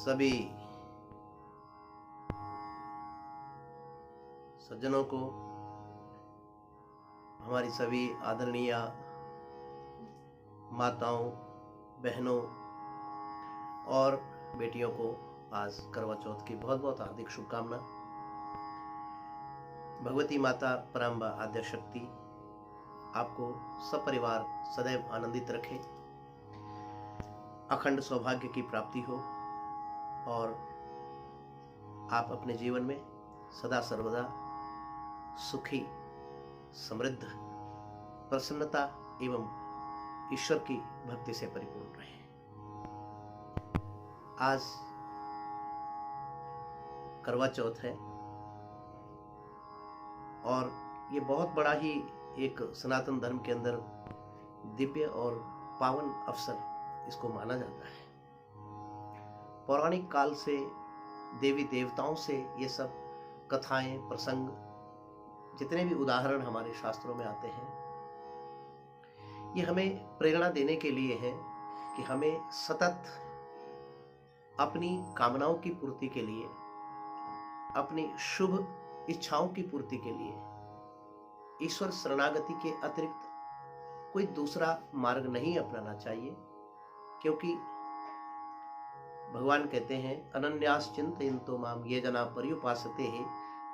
सभी सज्जनों को, हमारी सभी आदरणीय माताओं, बहनों और बेटियों को आज करवा चौथ की बहुत बहुत हार्दिक शुभकामना। भगवती माता पराम्बा आद्य शक्ति आपको सपरिवार सदैव आनंदित रखे, अखंड सौभाग्य की प्राप्ति हो और आप अपने जीवन में सदा सर्वदा सुखी, समृद्ध, प्रसन्नता एवं ईश्वर की भक्ति से परिपूर्ण रहे। आज करवा चौथ है और ये बहुत बड़ा ही एक सनातन धर्म के अंदर दिव्य और पावन अवसर इसको माना जाता है। पौराणिक काल से देवी देवताओं से ये सब कथाएं, प्रसंग, जितने भी उदाहरण हमारे शास्त्रों में आते हैं, ये हमें प्रेरणा देने के लिए है कि हमें सतत अपनी कामनाओं की पूर्ति के लिए, अपनी शुभ इच्छाओं की पूर्ति के लिए ईश्वर शरणागति के अतिरिक्त कोई दूसरा मार्ग नहीं अपनाना चाहिए, क्योंकि भगवान कहते हैं अनन्यास चिंतयन्तो माम ये जना पर्युपासते है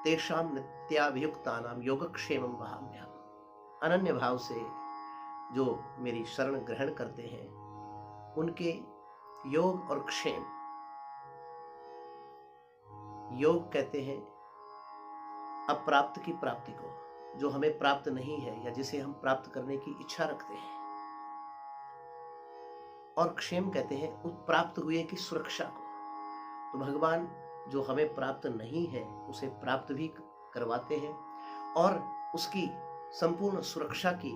तेषां नित्याभियुक्तानां योगक्षेमं वहाम्यहम्। अनन्य भाव से जो मेरी शरण ग्रहण करते हैं उनके योग और क्षेम, योग कहते हैं अप्राप्त की प्राप्ति को, जो हमें प्राप्त नहीं है या जिसे हम प्राप्त करने की इच्छा रखते हैं, और क्षेम कहते हैं उस प्राप्त हुए की सुरक्षा को। तो भगवान जो हमें प्राप्त नहीं है उसे प्राप्त भी करवाते हैं और उसकी संपूर्ण सुरक्षा की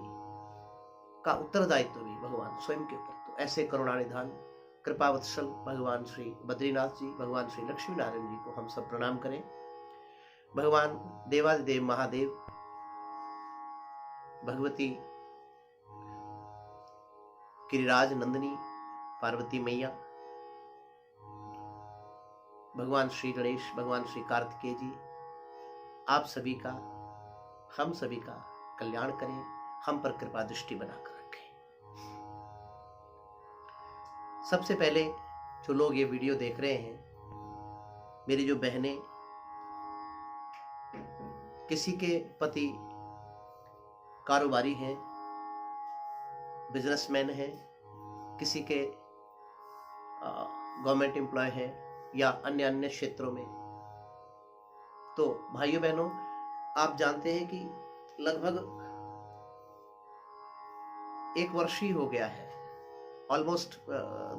का उत्तरदायित्व भी भगवान स्वयं के ऊपर। तो ऐसे करुणानिधान कृपावत्सल भगवान श्री बद्रीनाथ जी, भगवान श्री लक्ष्मी नारायण जी को हम सब प्रणाम करें। भगवान देवादिदेव महादेव, भगवती गिरिराज नंदिनी पार्वती मैया, भगवान श्री गणेश, भगवान श्री कार्तिकेय जी, आप सभी का, हम सभी का कल्याण करें, हम पर कृपा दृष्टि बनाकर रखें। सबसे पहले जो लोग ये वीडियो देख रहे हैं, मेरी जो बहनें, किसी के पति कारोबारी हैं, बिजनेसमैन हैं, किसी के गवर्नमेंट एम्प्लॉय है या अन्य अन्य क्षेत्रों में, तो भाइयों बहनों, आप जानते हैं कि लगभग 1 वर्ष ही हो गया है, ऑलमोस्ट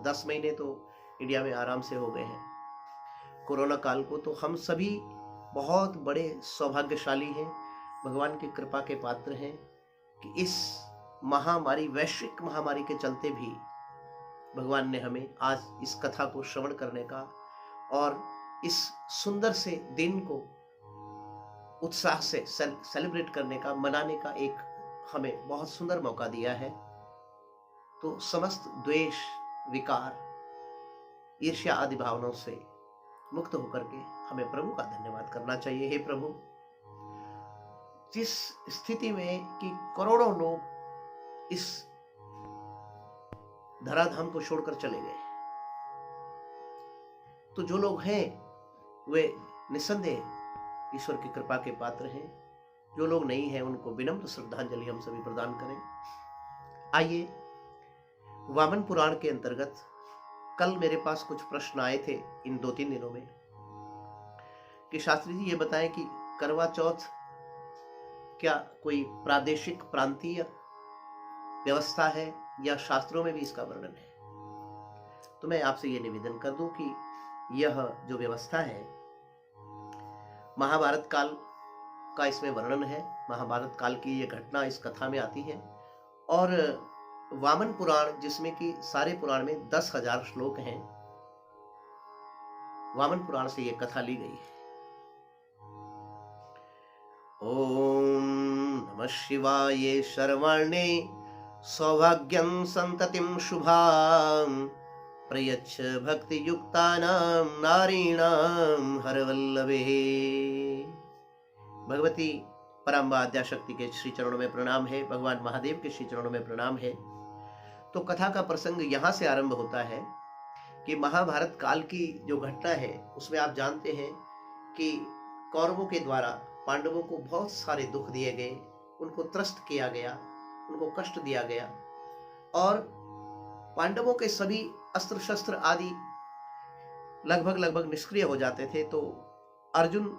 10 महीने तो इंडिया में आराम से हो गए हैं कोरोना काल को। तो हम सभी बहुत बड़े सौभाग्यशाली हैं, भगवान की कृपा के पात्र हैं कि इस महामारी, वैश्विक महामारी के चलते भी भगवान ने हमें आज इस कथा को श्रवण करने का और इस सुंदर से दिन को उत्साह से सेलिब्रेट करने का, मनाने का एक हमें बहुत सुंदर मौका दिया है। तो समस्त द्वेष, विकार, ईर्ष्या आदि भावनाओं से मुक्त होकर के हमें प्रभु का धन्यवाद करना चाहिए। हे प्रभु, जिस स्थिति में कि करोड़ों लोग इस धराधाम को छोड़कर चले गए, तो जो लोग हैं वे निस्संदेह ईश्वर की कृपा के पात्र हैं। जो लोग नहीं हैं उनको विनम्र श्रद्धांजलि हम सभी प्रदान करें। आइए, वामन पुराण के अंतर्गत कल मेरे पास कुछ प्रश्न आए थे इन 2-3 दिनों में कि शास्त्री जी ये बताएं कि करवा चौथ क्या कोई प्रादेशिक, प्रांतीय व्यवस्था है या शास्त्रों में भी इसका वर्णन है। तो मैं आपसे ये निवेदन कर दूं कि यह जो व्यवस्था है, महाभारत काल का इसमें वर्णन है। महाभारत काल की ये घटना इस कथा में आती है और वामन पुराण, जिसमें कि सारे पुराण में 10,000 श्लोक हैं, वामन पुराण से ये कथा ली गई है। ओम नमः शिवाय। शर्वणे सौभाग्यं संततिं शुभां प्रयच्छ भक्ति युक्तानां नारीणां हरवल्लभे। भगवती परम आद्याशक्ति के श्री चरणों में प्रणाम है, भगवान महादेव के श्री चरणों में प्रणाम है। तो कथा का प्रसंग यहाँ से आरंभ होता है कि महाभारत काल की जो घटना है उसमें आप जानते हैं कि कौरवों के द्वारा पांडवों को बहुत सारे दुख दिए गए, उनको त्रस्त किया गया, उनको कष्ट दिया गया और पांडवों के सभी अस्त्र शस्त्र आदि लगभग निष्क्रिय हो जाते थे। तो अर्जुन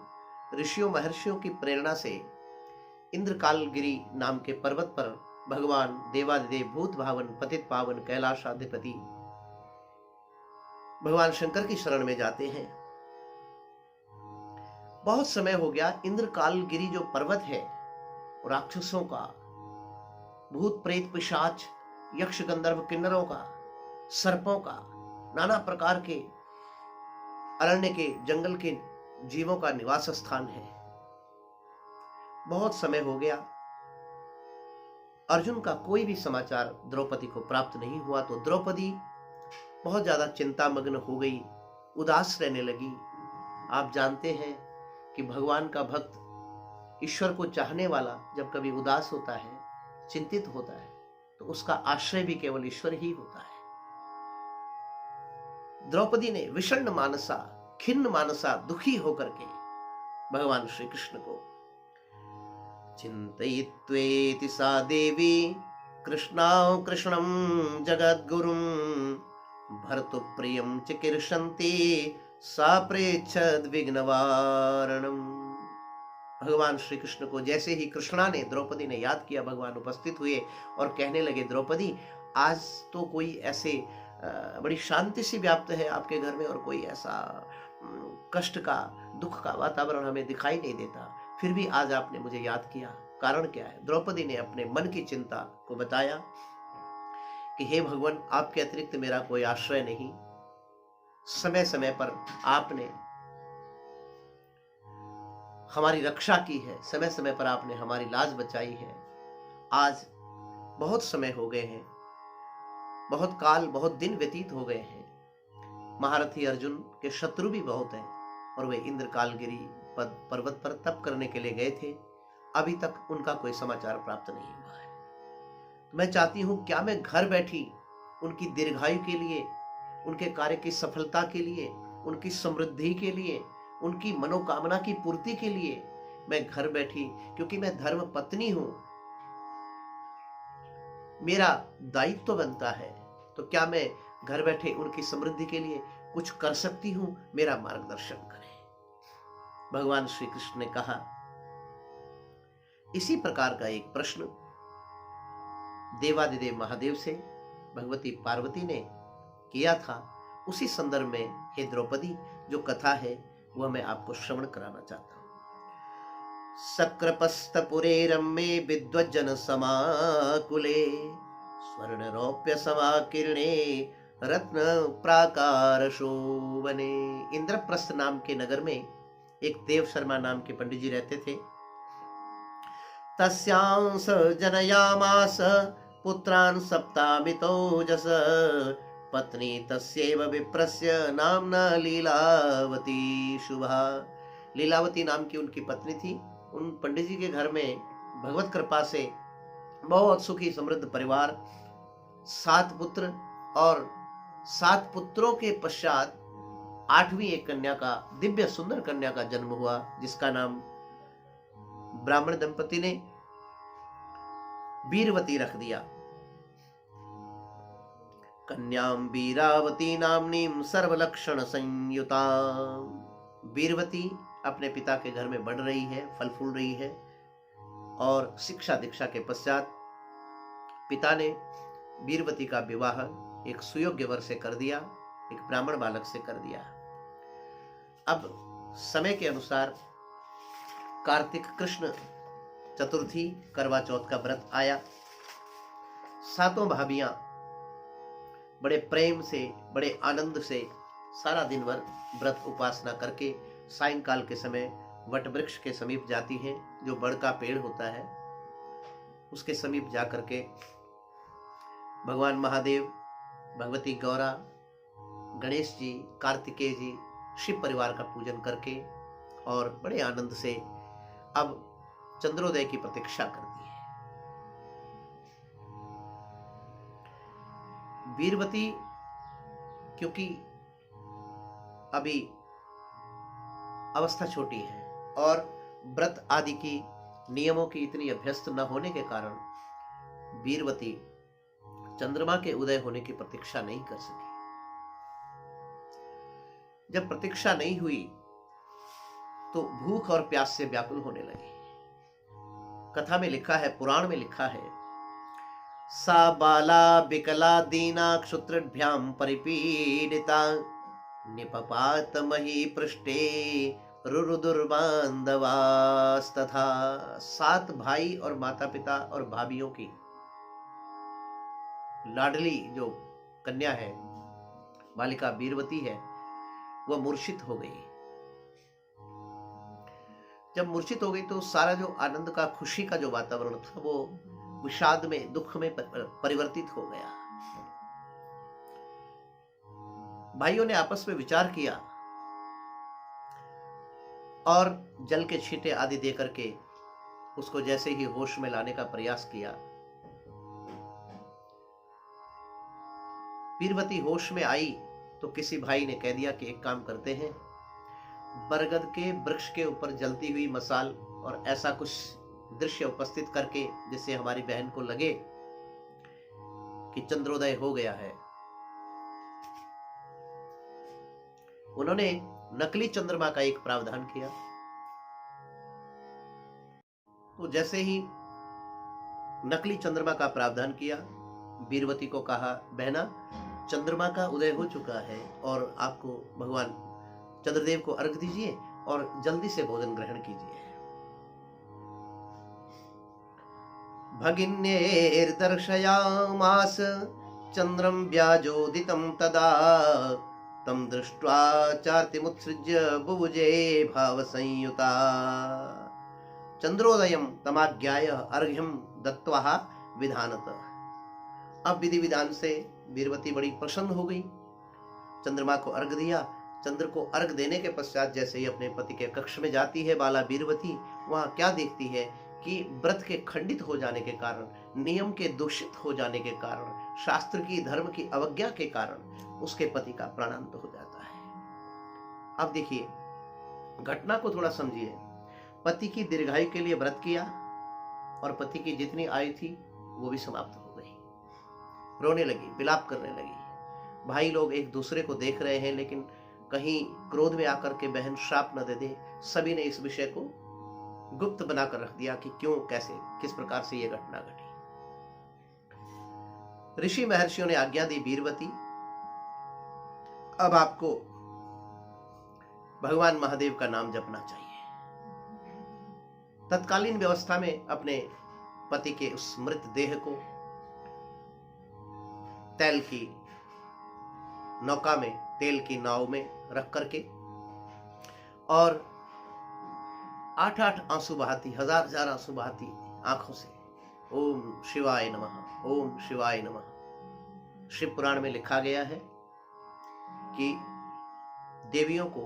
ऋषियों महर्षियों की प्रेरणा से इंद्रकालगिरी नाम के पर्वत पर भगवान देवादिदेव भूत भावन पतित पावन कैलाशाधिपति भगवान शंकर की शरण में जाते हैं। बहुत समय हो गया, इंद्रकालगिरी जो पर्वत है राक्षसों का, भूत प्रेत पिशाच यक्ष गंधर्व किन्नरों का, सर्पों का, नाना प्रकार के अरण्य के जंगल के जीवों का निवास स्थान है। बहुत समय हो गया, अर्जुन का कोई भी समाचार द्रौपदी को प्राप्त नहीं हुआ। तो द्रौपदी बहुत ज्यादा चिंतामग्न हो गई, उदास रहने लगी। आप जानते हैं कि भगवान का भक्त, ईश्वर को चाहने वाला जब कभी उदास होता है, चिंतित होता है, तो उसका आश्रय भी केवल ईश्वर ही होता है। द्रौपदी ने विषण्ण मानसा, खिन्न मानसा, दुखी होकर के भगवान श्री कृष्ण को चिंतयित्वेति सा देवी कृष्णां कृष्णं जगद्गुरुं भर्तुप्रियं चिकीर्षन्ति सा प्रेच्छद विघ्नवारणम। भगवान श्री कृष्ण को जैसे ही कृष्णा ने, द्रौपदी ने याद किया, भगवान उपस्थित हुए और कहने लगे, द्रौपदी आज तो कोई ऐसे बड़ी शांति सी व्याप्त है आपके घर में और कोई ऐसा कष्ट का, दुख का वातावरण हमें दिखाई नहीं देता, फिर भी आज आपने मुझे याद किया, कारण क्या है? द्रौपदी ने अपने मन की चिंता को बताया कि हे भगवान, आपके अतिरिक्त मेरा कोई आश्रय नहीं। समय समय पर आपने हमारी रक्षा की है, समय समय पर आपने हमारी लाज बचाई है। आज बहुत समय हो गए हैं, बहुत काल, बहुत दिन व्यतीत हो गए हैं। महारथी अर्जुन के शत्रु भी बहुत हैं और वे इंद्रकालगिरी पर्वत पर तप करने के लिए गए थे। अभी तक उनका कोई समाचार प्राप्त नहीं हुआ है। मैं चाहती हूं, क्या मैं घर बैठी उनकी दीर्घायु के लिए, उनके कार्य की सफलता के लिए, उनकी समृद्धि के लिए, उनकी मनोकामना की पूर्ति के लिए मैं घर बैठी, क्योंकि मैं धर्म पत्नी हूं, मेरा दायित्व बनता है, तो क्या मैं घर बैठे उनकी समृद्धि के लिए कुछ कर सकती हूं? मेरा मार्गदर्शन करें। भगवान श्री कृष्ण ने कहा। इसी प्रकार का एक प्रश्न देवादिदेव महादेव से भगवती पार्वती ने किया था। उसी संदर्भ में हे द्रौपदी जो कथा है वह मैं आपको श्रवण कराना चाहता हूं। सक्रपस्तपुरे रम्ये विद्वज्जन समाकुले स्वर्ण रौप्य समाकीर्णे रत्न प्राकार शोभने। इंद्रप्रस्थ नाम के नगर में एक देव शर्मा नाम के पंडित जी रहते थे। तस्यांस जनयामास पुत्रान् सप्तामितोजस पत्नी तस्यैव विप्रस्य नाम्ना लीलावती शुभा। लीलावती नाम की उनकी पत्नी थी। उन पंडित जी के घर में भगवत कृपा से बहुत सुखी समृद्ध परिवार, 7 पुत्र और 7 पुत्रों के पश्चात 8वीं एक कन्या का, दिव्य सुंदर कन्या का जन्म हुआ, जिसका नाम ब्राह्मण दंपति ने वीरवती रख दिया। कन्याम वीरावती नामनीम सर्वलक्षण संयुता। वीरवती अपने पिता के घर में बढ़ रही है, फल फूल रही है और शिक्षा दीक्षा के पश्चात पिता ने वीरवती का विवाह एक सुयोग्य वर से कर दिया, एक ब्राह्मण बालक से कर दिया। अब समय के अनुसार कार्तिक कृष्ण चतुर्थी, करवा चौथ का व्रत आया। 7 भाभियां बड़े प्रेम से, बड़े आनंद से सारा दिन भर व्रत उपासना करके सायंकाल के समय वट वृक्ष के समीप जाती हैं, जो बड़ का पेड़ होता है, उसके समीप जा करके भगवान महादेव, भगवती गौरा गणेश जी, कार्तिकेय जी, शिव परिवार का पूजन करके और बड़े आनंद से अब चंद्रोदय की प्रतीक्षा करती है। वीरवती क्योंकि अभी अवस्था छोटी है और व्रत आदि की नियमों की इतनी अभ्यस्त न होने के कारण वीरवती चंद्रमा के उदय होने की प्रतीक्षा नहीं कर सकी। जब प्रतीक्षा नहीं हुई तो भूख और प्यास से व्याकुल होने लगी। कथा में लिखा है, पुराण में लिखा है, सा बाला विकला दीना क्षुत्रभ्याम परिपीडिता निपपात मही पृष्ठे रुरुदुर्बांधवास्तथा। 7 भाई और माता पिता और भाभियों की लाडली जो कन्या है, बालिका वीरवती है, वह मूर्छित हो गई। जब मूर्छित हो गई तो सारा जो आनंद का, खुशी का जो वातावरण था वो विषाद में, दुख में परिवर्तित हो गया। भाइयों ने आपस में विचार किया और जल के छींटे आदि दे करके उसको जैसे ही होश में लाने का प्रयास किया। वीरवती होश में आई तो किसी भाई ने कह दिया कि एक काम करते हैं, बरगद के वृक्ष के ऊपर जलती हुई मसाल और ऐसा कुछ दृश्य उपस्थित करके जिससे हमारी बहन को लगे कि चंद्रोदय हो गया है। उन्होंने नकली चंद्रमा का एक प्रावधान किया। तो जैसे ही नकली चंद्रमा का प्रावधान किया, वीरवती को कहा, बहना चंद्रमा का उदय हो चुका है और आपको भगवान चंद्रदेव को अर्घ दीजिए और जल्दी से भोजन ग्रहण कीजिए। भगिन्यैर्दर्शयामास चंद्रम व्याजोदितं तदा तम दृष्ट्वा चार्तिमुत्सृज्य बुभुजे भाव संयुता चंद्रोदयम तमाज्ञाय अर्घ्यम दत्त्वा विधानत। अब विधि विधान से वीरवती बड़ी प्रसन्न हो गई, चंद्रमा को अर्घ दिया। चंद्र को अर्घ देने के पश्चात जैसे ही अपने पति के कक्ष में जाती है बाला वीरवती, वहां क्या देखती है कि व्रत के खंडित हो जाने के कारण, नियम के दूषित हो जाने के कारण, शास्त्र की, धर्म की अवज्ञा के कारण उसके पति का प्राणांत हो जाता है। अब देखिए, घटना को थोड़ा समझिए। पति की दीर्घायु के लिए व्रत किया और पति की जितनी आयु थी वो भी समाप्त हो गई। रोने लगी, विलाप करने लगी। भाई लोग एक दूसरे को देख रहे हैं, लेकिन कहीं क्रोध में आकर के बहन श्राप न दे दे। सभी ने इस विषय को गुप्त बनाकर रख दिया कि क्यों, कैसे, किस प्रकार से यह घटना घटी। ऋषि महर्षियों ने आज्ञा दी, वीरवती अब आपको भगवान महादेव का नाम जपना चाहिए। तत्कालीन व्यवस्था में अपने पति के उस मृत देह को तेल की नौका में, तेल की नाव में रख करके और 8-8 आंसू बहाती, 1000-1000 आंसू बहाती आंखों से ओम शिवाय नमः, ओम शिवाय नमः। शिव पुराण में लिखा गया है कि देवियों को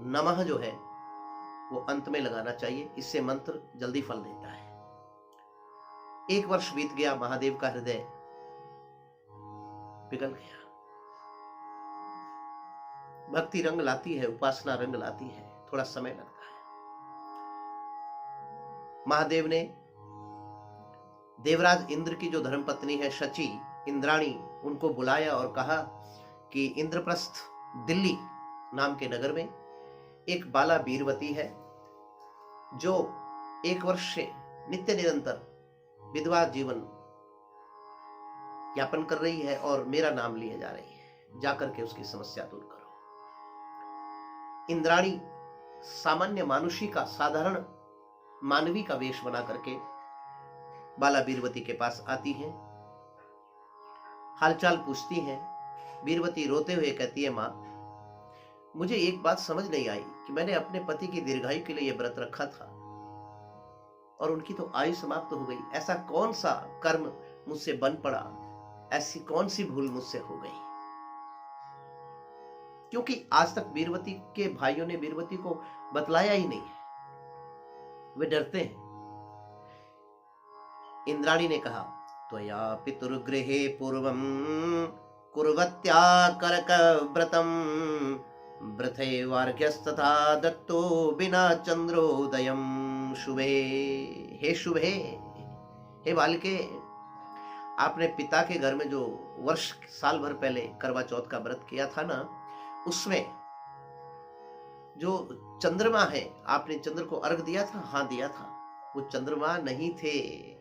नमः जो है वो अंत में लगाना चाहिए, इससे मंत्र जल्दी फल देता है। 1 वर्ष बीत गया, महादेव का हृदय पिघल गया। भक्ति रंग लाती है, उपासना रंग लाती है, थोड़ा समय लगता है। महादेव ने देवराज इंद्र की जो धर्मपत्नी है शची, इंद्राणी, उनको बुलाया और कहा कि इंद्रप्रस्थ दिल्ली नाम के नगर में एक बाला वीरवती है जो 1 वर्ष से नित्य निरंतर विधवा जीवन यापन कर रही है और मेरा नाम लिए जा रही है, जाकर के उसकी समस्या दूर करो। इंद्राणी सामान्य मानुषी का, साधारण मानवी का वेश बना करके बाला वीरवती के पास आती हैं, हालचाल पूछती हैं। वीरवती रोते हुए कहती है, मां मुझे एक बात समझ नहीं आई कि मैंने अपने पति की दीर्घायु के लिए यह व्रत रखा था और उनकी तो आयु समाप्त हो गई। ऐसा कौन सा कर्म मुझसे बन पड़ा, ऐसी कौन सी भूल मुझसे हो गई क्योंकि आज तक वीरवती के भाइयों ने वीरवती को बतलाया ही नहीं है, वे डरते हैं। इंद्राणी ने कहा, त्वया पितुर्गृहे पूर्वं कुर्वत्या करक व्रतम व्रते वार्घ्यस्तथा दत्तो बिना चंद्रोदयम शुभे। हे शुभे, हे बालके, आपने पिता के घर में जो वर्ष साल भर पहले करवा चौथ का व्रत किया था ना, उसमें जो चंद्रमा है, आपने चंद्र को अर्घ दिया था? हाँ दिया था। वो चंद्रमा नहीं थे,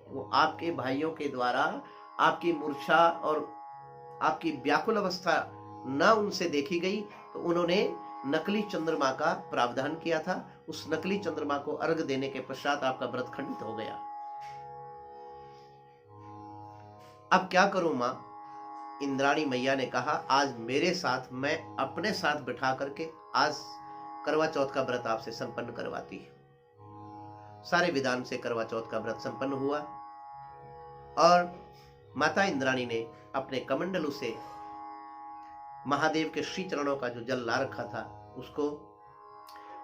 वो आपके भाइयों के द्वारा आपकी मूर्छा और आपकी व्याकुल अवस्था न उनसे देखी गई, तो उन्होंने नकली चंद्रमा का प्रावधान किया था। उस नकली चंद्रमा को अर्घ देने के पश्चात आपका व्रत खंडित हो गया। अब क्या करूं मां? इंद्राणी मैया ने कहा, आज मेरे साथ, मैं अपने साथ बिठा करके आज करवा चौथ का व्रत आपसे संपन्न करवाती है। सारे विधान से करवा चौथ का व्रत संपन्न हुआ और माता इंद्राणी ने अपने कमंडलू से महादेव के श्री चरणों का जो जल ला रखा था, उसको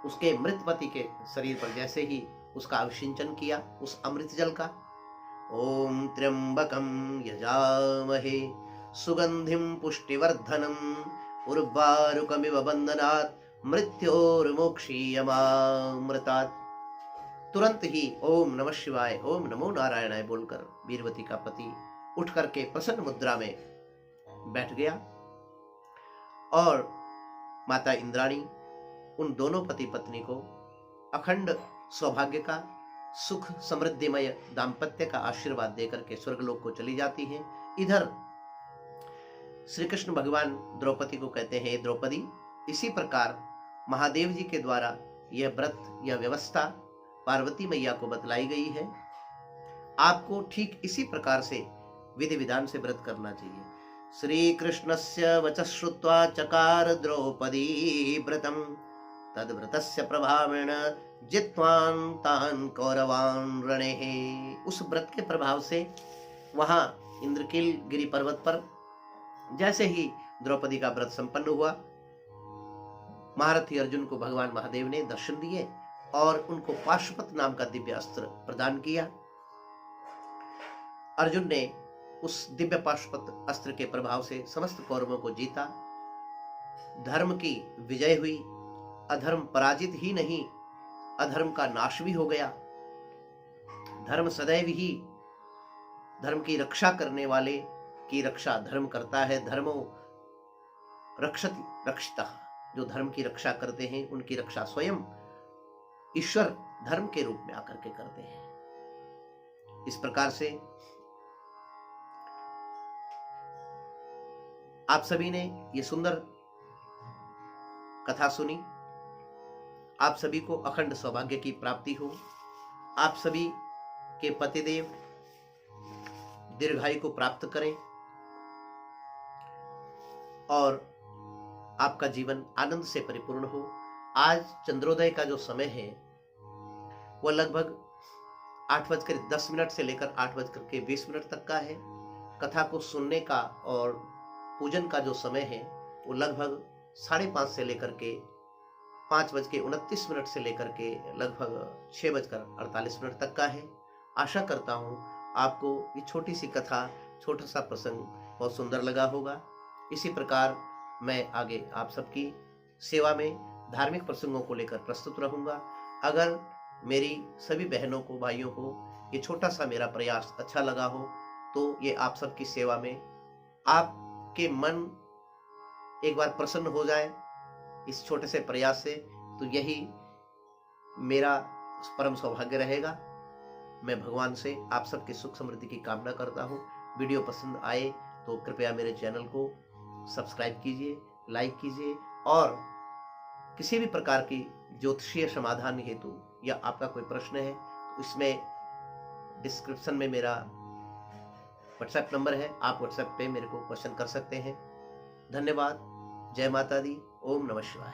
उसके मृत पति के शरीर पर जैसे ही उसका अभिषिंचन किया, उस अमृत जल का, ओम त्र्यंबकम यजामहे सुगंधिम पुष्टिवर्धनम उर्वारुकमिव बंधनात् मृत्योर्मोक्षीयमामृतात्, तुरंत ही ओम नमः शिवाय, ओम नमो नारायणाय बोलकर वीरवती का पति उठ करके प्रसन्न मुद्रा में बैठ गया और माता इंद्राणी उन दोनों पति पत्नी को अखंड सौभाग्य का, सुख समृद्धिमय दाम्पत्य का आशीर्वाद देकर के स्वर्गलोक को चली जाती हैं। इधर श्री कृष्ण भगवान द्रौपदी को कहते हैं, द्रौपदी, इसी प्रकार महादेव जी के द्वारा यह व्रत, यह व्यवस्था पार्वती मैया को बतलाई गई है। आपको ठीक इसी प्रकार से विधि विधान से व्रत करना चाहिए। श्री कृष्णस्य वचः श्रुत्वा चकार द्रौपदी व्रतम तद्व्रतस्य प्रभावेण जित्वान् तान् कौरवान् रणे। उस व्रत के प्रभाव से वहां इंद्रकील गिरि पर्वत पर जैसे ही द्रौपदी का व्रत संपन्न हुआ, महारथी अर्जुन को भगवान महादेव ने दर्शन दिए और उनको पाशुपत नाम का दिव्य अस्त्र प्रदान किया। अर्जुन ने उस दिव्य पाशुपत अस्त्र के प्रभाव से समस्त कौरवों को जीता। धर्म की विजय हुई, अधर्म पराजित ही नहीं, अधर्म का नाश भी हो गया। धर्म सदैव ही धर्म की रक्षा करने वाले की रक्षा धर्म करता है। धर्मो रक्षति रक्षितः, जो धर्म की रक्षा करते हैं उनकी रक्षा स्वयं ईश्वर धर्म के रूप में आकर के करते हैं। इस प्रकार से आप सभी ने ये सुंदर कथा सुनी। आप सभी को अखंड सौभाग्य की प्राप्ति हो। आप सभी के पतिदेव दीर्घायु को प्राप्त करें और आपका जीवन आनंद से परिपूर्ण हो। आज चंद्रोदय का जो समय है वह लगभग 8:10 से लेकर 8:20 तक का है। कथा को सुनने का और पूजन का जो समय है वो लगभग 5:30 से लेकर के 5:29 से लेकर के लगभग 6:48 तक का है। आशा करता हूँ आपको ये छोटी सी कथा, छोटा सा प्रसंग बहुत सुंदर लगा होगा। इसी प्रकार मैं आगे आप सबकी सेवा में धार्मिक प्रसंगों को लेकर प्रस्तुत रहूंगा। अगर मेरी सभी बहनों को, भाइयों को ये छोटा सा मेरा प्रयास अच्छा लगा हो तो ये आप सबकी सेवा में आपके मन एक बार प्रसन्न हो जाए इस छोटे से प्रयास से, तो यही मेरा परम सौभाग्य रहेगा। मैं भगवान से आप सबके सुख समृद्धि की कामना करता हूँ। वीडियो पसंद आए तो कृपया मेरे चैनल को सब्सक्राइब कीजिए, लाइक कीजिए और किसी भी प्रकार की ज्योतिषीय समाधान हेतु या आपका कोई प्रश्न है तो इसमें डिस्क्रिप्शन में मेरा व्हाट्सएप नंबर है, आप व्हाट्सएप पे मेरे को क्वेश्चन कर सकते हैं। धन्यवाद। जय माता दी। ओम नमः शिवाय।